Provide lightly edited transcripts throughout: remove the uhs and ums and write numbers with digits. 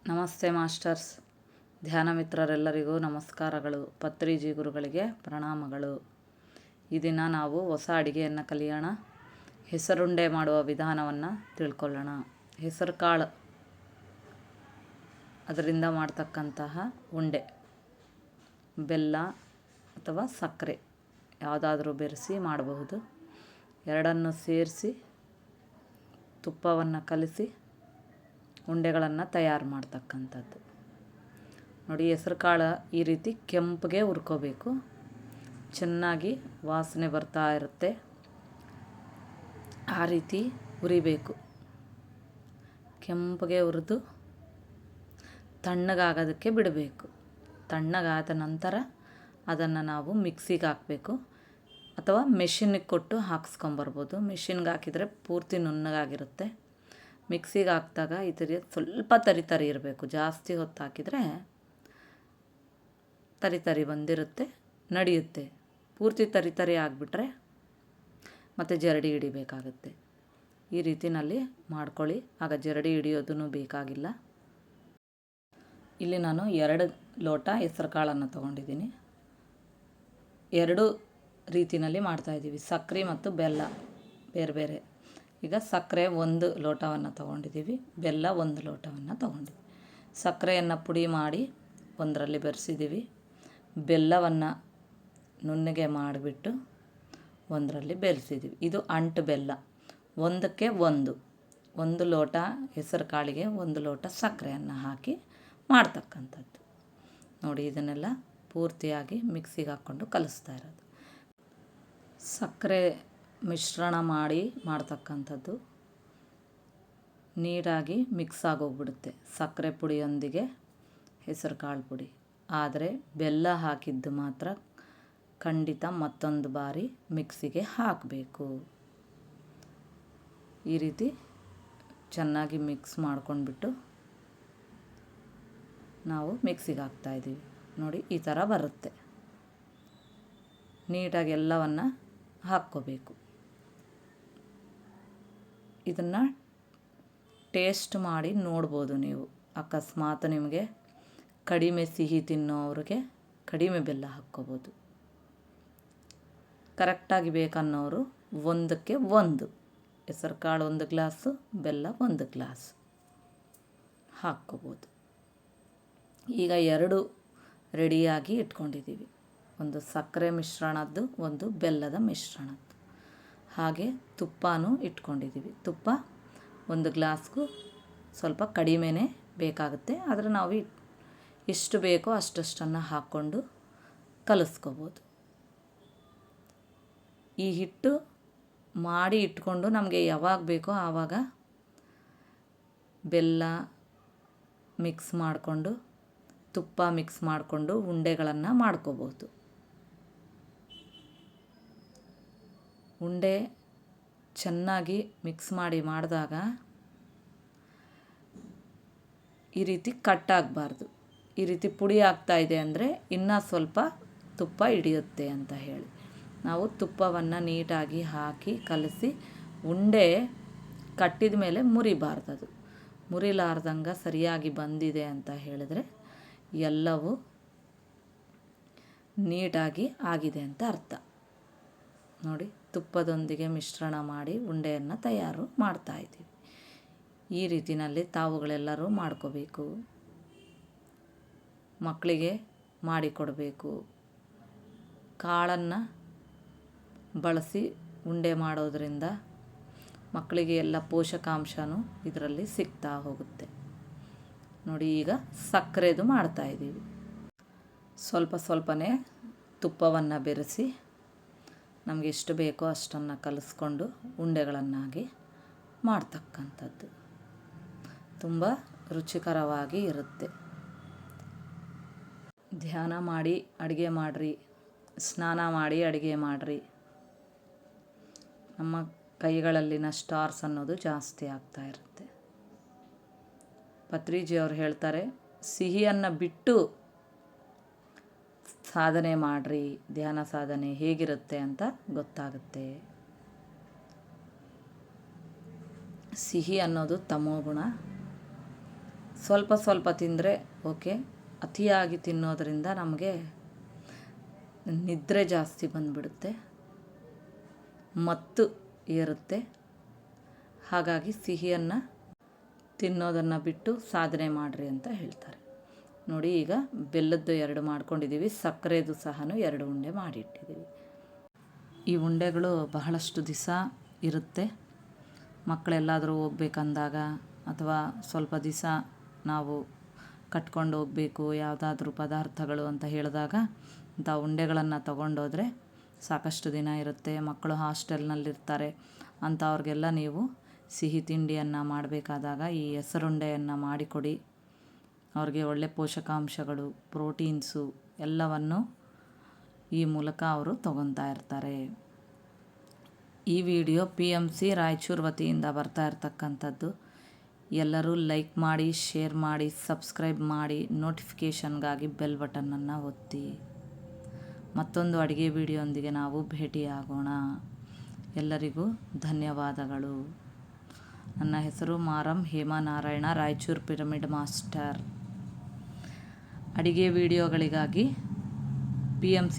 ನಮಸ್ತೆ ಮಾಸ್ಟರ್ಸ್. ಧ್ಯಾನ ಮಿತ್ರರೆಲ್ಲರಿಗೂ ನಮಸ್ಕಾರಗಳು. ಪತ್ರಿಜಿ ಗುರುಗಳಿಗೆ ಪ್ರಣಾಮಗಳು. ಈ ದಿನ ನಾವು ಹೊಸ ಅಡುಗೆಯನ್ನು ಕಲಿಯೋಣ. ಹೆಸರುಂಡೆ ಮಾಡುವ ವಿಧಾನವನ್ನು ತಿಳ್ಕೊಳ್ಳೋಣ. ಹೆಸರು ಕಾಳು ಅದರಿಂದ ಮಾಡ್ತಕ್ಕಂತಹ ಉಂಡೆ, ಬೆಲ್ಲ ಅಥವಾ ಸಕ್ಕರೆ ಯಾವುದಾದ್ರೂ ಬೆರೆಸಿ ಮಾಡಬಹುದು. ಎರಡನ್ನು ಸೇರಿಸಿ ತುಪ್ಪವನ್ನು ಕಲಿಸಿ ಉಂಡೆಗಳನ್ನು ತಯಾರು ಮಾಡ್ತಕ್ಕಂಥದ್ದು. ನೋಡಿ, ಹೆಸರು ಕಾಳು ಈ ರೀತಿ ಕೆಂಪಗೆ ಹುರ್ಕೋಬೇಕು. ಚೆನ್ನಾಗಿ ವಾಸನೆ ಬರ್ತಾ ಇರುತ್ತೆ, ಆ ರೀತಿ ಹುರಿಬೇಕು. ಕೆಂಪಗೆ ಹುರಿದು ತಣ್ಣಗಾಗೋದಕ್ಕೆ ಬಿಡಬೇಕು. ತಣ್ಣಗಾದ ನಂತರ ಅದನ್ನು ನಾವು ಮಿಕ್ಸಿಗೆ ಹಾಕಬೇಕು, ಅಥವಾ ಮೆಷಿನ್ನಿಗೆ ಕೊಟ್ಟು ಹಾಕ್ಸ್ಕೊಂಬರ್ಬೋದು. ಮೆಷಿನ್ಗೆ ಹಾಕಿದರೆ ಪೂರ್ತಿ ನುಣ್ಣಗಾಗಿರುತ್ತೆ. ಮಿಕ್ಸಿಗೆ ಹಾಕಿದಾಗ ಇದರ ಸ್ವಲ್ಪ ತರಿ ಇರಬೇಕು. ಜಾಸ್ತಿ ಹೊತ್ತು ಹಾಕಿದರೆ ತರಿ ಬಂದಿರುತ್ತೆ, ನಡೆಯುತ್ತೆ. ಪೂರ್ತಿ ತರಿ ಆಗಿಬಿಟ್ರೆ ಮತ್ತು ಜರಡಿ ಹಿಡಿಬೇಕಾಗುತ್ತೆ. ಈ ರೀತಿಯಲ್ಲಿ ಮಾಡ್ಕೊಳ್ಳಿ, ಆಗ ಜರಡಿ ಹಿಡಿಯೋದೂ ಬೇಕಾಗಿಲ್ಲ. ಇಲ್ಲಿ ನಾನು 2 ಲೋಟ ಹೆಸರು ಕಾಳನ್ನು ತೊಗೊಂಡಿದ್ದೀನಿ. 2 ರೀತಿಯಲ್ಲಿ ಮಾಡ್ತಾಯಿದ್ದೀವಿ, ಸಕ್ಕರೆ ಮತ್ತು ಬೆಲ್ಲ ಬೇರೆ ಬೇರೆ. ಈಗ ಸಕ್ಕರೆ 1 ಲೋಟವನ್ನು ತೊಗೊಂಡಿದ್ದೀವಿ, ಬೆಲ್ಲ 1 ಲೋಟವನ್ನು ತೊಗೊಂಡಿದ್ದೀವಿ. ಸಕ್ಕರೆಯನ್ನು ಪುಡಿ ಮಾಡಿ ಒಂದರಲ್ಲಿ ಬೆರೆಸಿದ್ದೀವಿ. ಬೆಲ್ಲವನ್ನು ನುಣ್ಣಗೆ ಮಾಡಿಬಿಟ್ಟು ಒಂದರಲ್ಲಿ ಬೆರೆಸಿದ್ದೀವಿ. ಇದು ಅಂಟು ಬೆಲ್ಲ. 1ಕ್ಕೆ 1 ಲೋಟ ಹೆಸರು ಕಾಳಿಗೆ 1 ಲೋಟ ಸಕ್ಕರೆಯನ್ನು ಹಾಕಿ ಮಾಡ್ತಕ್ಕಂಥದ್ದು. ನೋಡಿ, ಇದನ್ನೆಲ್ಲ ಪೂರ್ತಿಯಾಗಿ ಮಿಕ್ಸಿಗೆ ಹಾಕ್ಕೊಂಡು ಕಲಿಸ್ತಾ ಇರೋದು. ಸಕ್ಕರೆ ಮಿಶ್ರಣ ಮಾಡಿ ಮಾಡ್ತಕ್ಕಂಥದ್ದು ನೀಟಾಗಿ ಮಿಕ್ಸ್ ಆಗೋಗ್ಬಿಡುತ್ತೆ ಸಕ್ಕರೆ ಪುಡಿಯೊಂದಿಗೆ ಹೆಸರು ಕಾಳು ಪುಡಿ. ಆದರೆ ಬೆಲ್ಲ ಹಾಕಿದ್ದು ಮಾತ್ರ ಖಂಡಿತ ಮತ್ತೊಂದು ಬಾರಿ ಮಿಕ್ಸಿಗೆ ಹಾಕಬೇಕು. ಈ ರೀತಿ ಚೆನ್ನಾಗಿ ಮಿಕ್ಸ್ ಮಾಡ್ಕೊಂಡ್ಬಿಟ್ಟು ನಾವು ಮಿಕ್ಸಿಗೆ ಹಾಕ್ತಾಯಿದ್ದೀವಿ. ನೋಡಿ, ಈ ಥರ ಬರುತ್ತೆ. ನೀಟಾಗಿ ಎಲ್ಲವನ್ನು ಹಾಕ್ಕೋಬೇಕು. ಇದನ್ನು ಟೇಸ್ಟ್ ಮಾಡಿ ನೋಡ್ಬೋದು ನೀವು. ಅಕಸ್ಮಾತ್ ನಿಮಗೆ ಕಡಿಮೆ ಸಿಹಿ ತಿನ್ನೋರಿಗೆ ಕಡಿಮೆ ಬೆಲ್ಲ ಹಾಕ್ಕೋಬೋದು. ಕರೆಕ್ಟಾಗಿ ಬೇಕನ್ನೋರು 1ಕ್ಕೆ 1 ಹೆಸರು ಕಾಳು 1 ಗ್ಲಾಸು, ಬೆಲ್ಲ 1 ಗ್ಲಾಸ್ ಹಾಕ್ಕೋಬೋದು. ಈಗ 2 ರೆಡಿಯಾಗಿ ಇಟ್ಕೊಂಡಿದ್ದೀವಿ. ಒಂದು ಸಕ್ಕರೆ ಮಿಶ್ರಣದ್ದು, ಒಂದು ಬೆಲ್ಲದ ಮಿಶ್ರಣದ್ದು. ಹಾಗೆ ತುಪ್ಪನೂ ಇಟ್ಕೊಂಡಿದ್ದೀವಿ. ತುಪ್ಪ 1 ಗ್ಲಾಸ್ಗೂ ಸ್ವಲ್ಪ ಕಡಿಮೆನೇ ಬೇಕಾಗುತ್ತೆ, ಆದರೆ ನಾವು ಎಷ್ಟು ಬೇಕೋ ಅಷ್ಟನ್ನು ಹಾಕ್ಕೊಂಡು ಕಲಿಸ್ಕೋಬೋದು. ಈ ಹಿಟ್ಟು ಮಾಡಿ ಇಟ್ಕೊಂಡು ನಮಗೆ ಯಾವಾಗ ಬೇಕೋ ಆವಾಗ ಬೆಲ್ಲ ಮಿಕ್ಸ್ ಮಾಡಿಕೊಂಡು ತುಪ್ಪ ಮಿಕ್ಸ್ ಮಾಡಿಕೊಂಡು ಉಂಡೆಗಳನ್ನು ಮಾಡ್ಕೋಬೋದು. ಉಂಡೆ ಚೆನ್ನಾಗಿ ಮಿಕ್ಸ್ ಮಾಡಿದಾಗ ಈ ರೀತಿ ಕಟ್ಟಾಗಬಾರ್ದು. ಈ ರೀತಿ ಪುಡಿ ಆಗ್ತಾಯಿದೆ ಅಂದರೆ ಇನ್ನೂ ಸ್ವಲ್ಪ ತುಪ್ಪ ಹಿಡಿಯುತ್ತೆ ಅಂತ ಹೇಳಿ ನಾವು ತುಪ್ಪವನ್ನು ನೀಟಾಗಿ ಹಾಕಿ ಕಲಸಿ ಉಂಡೆ ಕಟ್ಟಿದ ಮೇಲೆ ಮುರಿಬಾರ್ದದು. ಮುರಿಲಾರ್ದಂಗೆ ಸರಿಯಾಗಿ ಬಂದಿದೆ ಅಂತ ಹೇಳಿದ್ರೆ ಎಲ್ಲವೂ ನೀಟಾಗಿ ಆಗಿದೆ ಅಂತ ಅರ್ಥ. ನೋಡಿ, ತುಪ್ಪದೊಂದಿಗೆ ಮಿಶ್ರಣ ಮಾಡಿ ಉಂಡೆಯನ್ನು ತಯಾರು ಮಾಡ್ತಾಯಿದ್ದೀವಿ. ಈ ರೀತಿಯಲ್ಲಿ ತಾವುಗಳೆಲ್ಲರೂ ಮಾಡ್ಕೋಬೇಕು. ಮಕ್ಕಳಿಗೆ ಮಾಡಿಕೊಡಬೇಕು. ಕಾಳನ್ನು ಬಳಸಿ ಉಂಡೆ ಮಾಡೋದರಿಂದ ಮಕ್ಕಳಿಗೆ ಎಲ್ಲ ಪೋಷಕಾಂಶನೂ ಇದರಲ್ಲಿ ಸಿಗ್ತಾ ಹೋಗುತ್ತೆ. ನೋಡಿ, ಈಗ ಸಕ್ಕರೆದು ಮಾಡ್ತಾಯಿದ್ದೀವಿ. ಸ್ವಲ್ಪನೇ ತುಪ್ಪವನ್ನು ಬೆರೆಸಿ ನಮಗೆ ಎಷ್ಟು ಬೇಕೋ ಅಷ್ಟನ್ನು ಕಲಿಸ್ಕೊಂಡು ಉಂಡೆಗಳನ್ನಾಗಿ ಮಾಡ್ತಕ್ಕಂಥದ್ದು. ತುಂಬ ರುಚಿಕರವಾಗಿ ಇರುತ್ತೆ. ಧ್ಯಾನ ಮಾಡಿ ಅಡುಗೆ ಮಾಡಿರಿ, ಸ್ನಾನ ಮಾಡಿ ಅಡುಗೆ ಮಾಡಿರಿ. ನಮ್ಮ ಕೈಗಳಲ್ಲಿನ ಸ್ಟಾರ್ಸ್ ಅನ್ನೋದು ಜಾಸ್ತಿ ಆಗ್ತಾ ಇರುತ್ತೆ. ಪತ್ರಿಜಿಯವರು ಹೇಳ್ತಾರೆ, ಸಿಹಿಯನ್ನು ಬಿಟ್ಟು ಸಾಧನೆ ಮಾಡಿರಿ, ಧ್ಯಾನ ಸಾಧನೆ ಹೇಗಿರುತ್ತೆ ಅಂತ ಗೊತ್ತಾಗುತ್ತೆ. ಸಿಹಿ ಅನ್ನೋದು ತಮೋಗುಣ, ಸ್ವಲ್ಪ ಸ್ವಲ್ಪ ತಿಂದರೆ ಓಕೆ. ಅತಿಯಾಗಿ ತಿನ್ನೋದರಿಂದ ನಮಗೆ ನಿದ್ರೆ ಜಾಸ್ತಿ ಬಂದುಬಿಡುತ್ತೆ, ಮತ್ತು ಏರುತ್ತೆ. ಹಾಗಾಗಿ ಸಿಹಿಯನ್ನು ತಿನ್ನೋದನ್ನು ಬಿಟ್ಟು ಸಾಧನೆ ಮಾಡಿರಿ ಅಂತ ಹೇಳ್ತಾರೆ. ನೋಡಿ, ಈಗ ಬೆಲ್ಲದ್ದು 2 ಮಾಡ್ಕೊಂಡಿದ್ದೀವಿ, ಸಕ್ಕರೆದು ಸಹ 2 ಉಂಡೆ ಮಾಡಿಟ್ಟಿದ್ದೀವಿ. ಈ ಉಂಡೆಗಳು ಬಹಳಷ್ಟು ದಿವಸ ಇರುತ್ತೆ. ಮಕ್ಕಳೆಲ್ಲಾದರೂ ಹೋಗ್ಬೇಕಂದಾಗ ಅಥವಾ ಸ್ವಲ್ಪ ದಿವಸ ನಾವು ಕಟ್ಕೊಂಡು ಹೋಗಬೇಕು ಯಾವುದಾದ್ರೂ ಪದಾರ್ಥಗಳು ಅಂತ ಹೇಳಿದಾಗ ಇಂಥ ಉಂಡೆಗಳನ್ನು ತೊಗೊಂಡೋದ್ರೆ ಸಾಕಷ್ಟು ದಿನ ಇರುತ್ತೆ. ಮಕ್ಕಳು ಹಾಸ್ಟೆಲ್ನಲ್ಲಿರ್ತಾರೆ ಅಂಥವ್ರಿಗೆಲ್ಲ ನೀವು ಸಿಹಿ ತಿಂಡಿಯನ್ನು ಮಾಡಬೇಕಾದಾಗ ಈ ಹೆಸರುಂಡೆಯನ್ನು ಮಾಡಿಕೊಡಿ. ಅವ್ರಿಗೆ ಒಳ್ಳೆ ಪೋಷಕಾಂಶಗಳು, ಪ್ರೋಟೀನ್ಸು ಎಲ್ಲವನ್ನು ಈ ಮೂಲಕ ಅವರು ತೊಗೊತಾ ಇರ್ತಾರೆ. ಈ ವಿಡಿಯೋ PMC ರಾಯಚೂರು ವತಿಯಿಂದ ಬರ್ತಾ ಇರ್ತಕ್ಕಂಥದ್ದು. ಎಲ್ಲರೂ ಲೈಕ್ ಮಾಡಿ, ಶೇರ್ ಮಾಡಿ, ಸಬ್ಸ್ಕ್ರೈಬ್ ಮಾಡಿ, ನೋಟಿಫಿಕೇಷನ್ಗಾಗಿ ಬೆಲ್ ಬಟನ್ನನ್ನು ಒತ್ತಿ. ಮತ್ತೊಂದು ಅಡುಗೆ ವಿಡಿಯೋಂದಿಗೆ ನಾವು ಭೇಟಿಯಾಗೋಣ. ಎಲ್ಲರಿಗೂ ಧನ್ಯವಾದಗಳು. ನನ್ನ ಹೆಸರು ಮಾರಂ ಹೇಮನಾರಾಯಣ, ರಾಯಚೂರು ಪಿರಮಿಡ್ ಮಾಸ್ಟರ್. ಅಡುಗೆ ವಿಡಿಯೋಗಳಿಗಾಗಿ PMC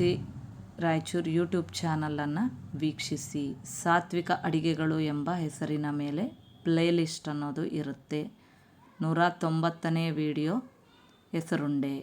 ರಾಯಚೂರು ಯೂಟ್ಯೂಬ್ ಚಾನಲನ್ನು ವೀಕ್ಷಿಸಿ. ಸಾತ್ವಿಕ ಅಡಿಗೆಗಳು ಎಂಬ ಹೆಸರಿನ ಮೇಲೆ ಪ್ಲೇಲಿಸ್ಟ್ ಅನ್ನೋದು ಇರುತ್ತೆ. 190ನೇ ವಿಡಿಯೋ ಹೆಸರುಂಡೆ.